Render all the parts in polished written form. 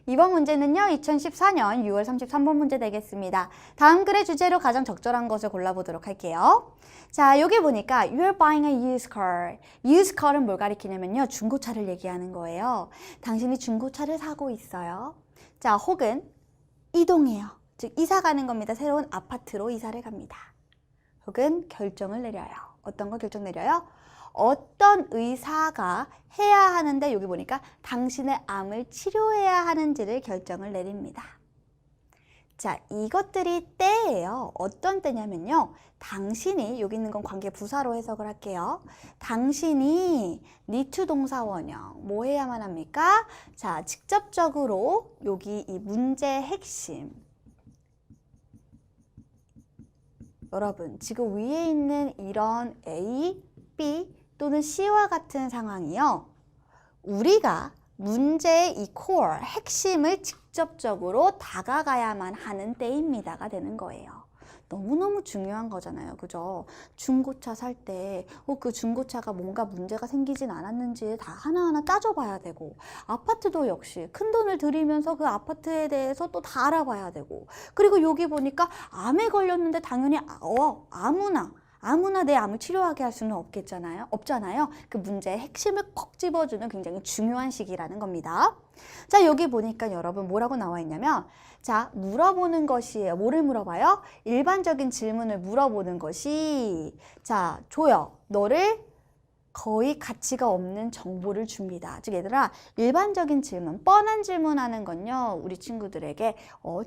이번 문제는요, 2014년 6월 33번 문제 되겠습니다. 다음 글의 주제로 가장 적절한 것을 골라보도록 할게요. 자, 여기 보니까 You're buying a used car. used car은 뭘 가리키냐면요, 중고차를 얘기하는 거예요. 당신이 중고차를 사고 있어요. 자, 혹은 이동해요. 즉, 이사 가는 겁니다. 새로운 아파트로 이사를 갑니다. 혹은 결정을 내려요. 어떤 거 결정 내려요? 어떤 의사가 해야 하는데 여기 보니까 당신의 암을 치료해야 하는지를 결정을 내립니다. 자, 이것들이 때예요. 어떤 때냐면요. 당신이, 여기 있는 건 관계 부사로 해석을 할게요. 당신이 need to 동사 원형, 뭐 해야만 합니까? 자, 직접적으로 여기 이 문제의 핵심. 여러분, 지금 위에 있는 이런 A, B 또는 C와 같은 상황이요. 우리가 문제의 이 core, 핵심을 직접적으로 다가가야만 하는 때입니다가 되는 거예요. 너무너무 중요한 거잖아요. 그죠? 중고차 살 때 그 중고차가 뭔가 문제가 생기진 않았는지 다 하나하나 따져봐야 되고, 아파트도 역시 큰 돈을 들이면서 그 아파트에 대해서 또 다 알아봐야 되고, 그리고 여기 보니까 암에 걸렸는데 당연히 아무나 내 암을 치료하게 할 수는 없잖아요. 그 문제의 핵심을 콕 집어주는 굉장히 중요한 시기라는 겁니다. 자, 여기 보니까 여러분 뭐라고 나와 있냐면, 자, 물어보는 것이에요. 뭐를 물어봐요? 일반적인 질문을 물어보는 것이, 자, 줘요. 너를 거의 가치가 없는 정보를 줍니다. 즉, 얘들아, 일반적인 질문, 뻔한 질문하는 건요, 우리 친구들에게,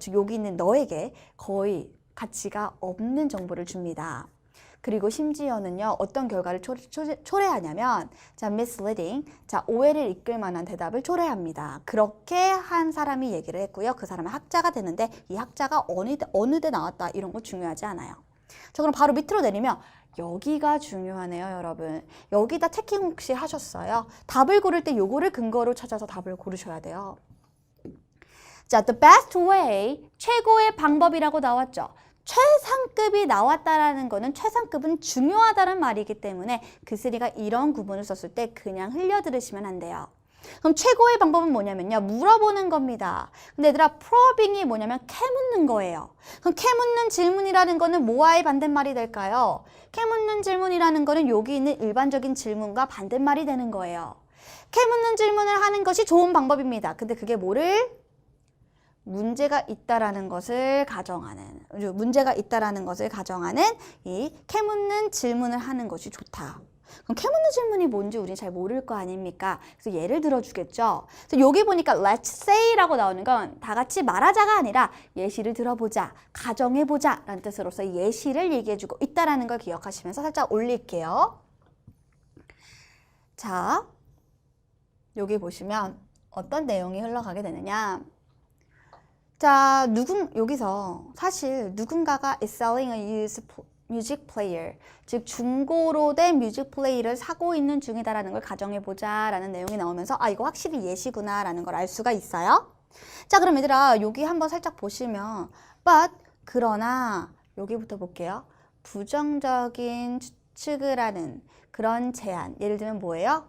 즉 여기 있는 너에게 거의 가치가 없는 정보를 줍니다. 그리고 심지어는요, 어떤 결과를 초래하냐면, 자, misleading, 자, 오해를 이끌 만한 대답을 초래합니다. 그렇게 한 사람이 얘기를 했고요. 그 사람은 학자가 되는데, 이 학자가 어느 데 나왔다, 이런 거 중요하지 않아요. 자, 그럼 바로 밑으로 내리면, 여기가 중요하네요, 여러분. 여기다 체킹 혹시 하셨어요? 답을 고를 때 요거를 근거로 찾아서 답을 고르셔야 돼요. 자, the best way, 최고의 방법이라고 나왔죠. 최상급이 나왔다라는 거는 최상급은 중요하다는 말이기 때문에 그스리가 이런 구문을 썼을 때 그냥 흘려 들으시면 안 돼요. 그럼 최고의 방법은 뭐냐면요, 물어보는 겁니다. 근데 얘들아, probing이 뭐냐면 캐묻는 거예요. 그럼 캐묻는 질문이라는 거는 뭐와의 반대말이 될까요? 캐묻는 질문이라는 거는 여기 있는 일반적인 질문과 반대말이 되는 거예요. 캐묻는 질문을 하는 것이 좋은 방법입니다. 근데 그게 뭐를? 문제가 있다라는 것을 가정하는 이 캐묻는 질문을 하는 것이 좋다. 그럼 캐묻는 질문이 뭔지 우리 잘 모를 거 아닙니까? 그래서 예를 들어주겠죠. 그래서 여기 보니까 let's say라고 나오는 건 다 같이 말하자가 아니라 예시를 들어보자, 가정해보자 라는 뜻으로서 예시를 얘기해주고 있다라는 걸 기억하시면서 살짝 올릴게요. 자, 여기 보시면 어떤 내용이 흘러가게 되느냐. 자, 여기서 사실 누군가가 is selling a used music player, 즉 중고로 된 뮤직 플레이를 사고 있는 중이다라는 걸 가정해보자 라는 내용이 나오면서 이거 확실히 예시구나 라는 걸 알 수가 있어요. 자, 그럼 얘들아, 여기 한번 살짝 보시면 but, 그러나 여기부터 볼게요. 부정적인 추측을 하는 그런 제안, 예를 들면 뭐예요?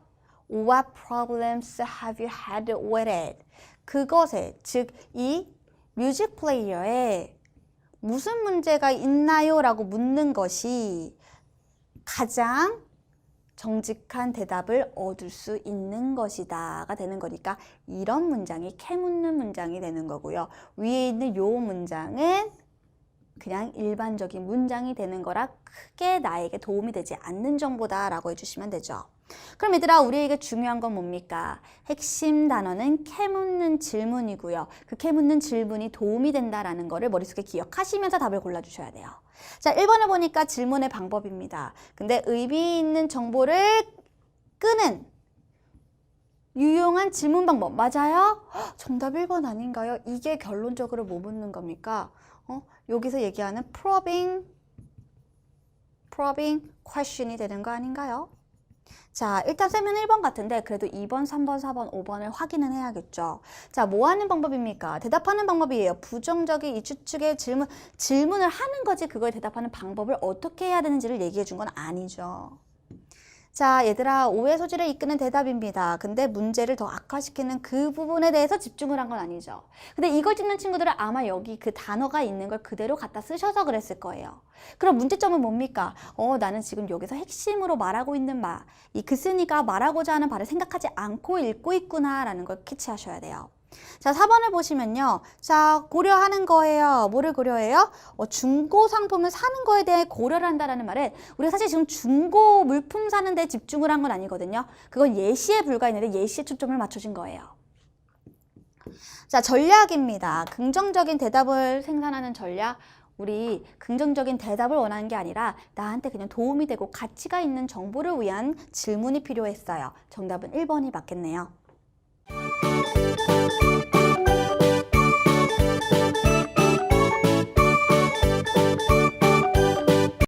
What problems have you had with it? 그것에, 즉 이 뮤직 플레이어에 무슨 문제가 있나요? 라고 묻는 것이 가장 정직한 대답을 얻을 수 있는 것이다가 되는 거니까 이런 문장이 캐묻는 문장이 되는 거고요. 위에 있는 요 문장은 그냥 일반적인 문장이 되는 거라 크게 나에게 도움이 되지 않는 정보다라고 해주시면 되죠. 그럼 얘들아, 우리에게 중요한 건 뭡니까? 핵심 단어는 캐묻는 질문이고요. 그 캐묻는 질문이 도움이 된다라는 거를 머릿속에 기억하시면서 답을 골라주셔야 돼요. 자, 1번을 보니까 질문의 방법입니다. 근데 의미 있는 정보를 끄는 유용한 질문 방법 맞아요? 정답 1번 아닌가요? 이게 결론적으로 뭐 묻는 겁니까? 여기서 얘기하는 probing question이 되는 거 아닌가요? 자, 일단 쌤은 1번 같은데 그래도 2번, 3번, 4번, 5번을 확인은 해야겠죠. 자, 뭐 하는 방법입니까? 대답하는 방법이에요. 부정적인 이 추측의 질문을 하는 거지 그거에 대답하는 방법을 어떻게 해야 되는지를 얘기해 준 건 아니죠. 자, 얘들아, 오해 소지를 이끄는 대답입니다. 근데 문제를 더 악화시키는 그 부분에 대해서 집중을 한 건 아니죠. 근데 이걸 찍는 친구들은 아마 여기 그 단어가 있는 걸 그대로 갖다 쓰셔서 그랬을 거예요. 그럼 문제점은 뭡니까? 나는 지금 여기서 핵심으로 말하고 있는 말, 이 그스니가 말하고자 하는 바를 생각하지 않고 읽고 있구나라는 걸 캐치하셔야 돼요. 자, 4번을 보시면요. 자, 고려하는 거예요. 뭐를 고려해요? 중고 상품을 사는 거에 대해 고려를 한다라는 말은 우리가 사실 지금 중고 물품 사는 데 집중을 한 건 아니거든요. 그건 예시에 불과했는데 예시에 초점을 맞춰준 거예요. 자, 전략입니다. 긍정적인 대답을 생산하는 전략. 우리 긍정적인 대답을 원하는 게 아니라 나한테 그냥 도움이 되고 가치가 있는 정보를 위한 질문이 필요했어요. 정답은 1번이 맞겠네요.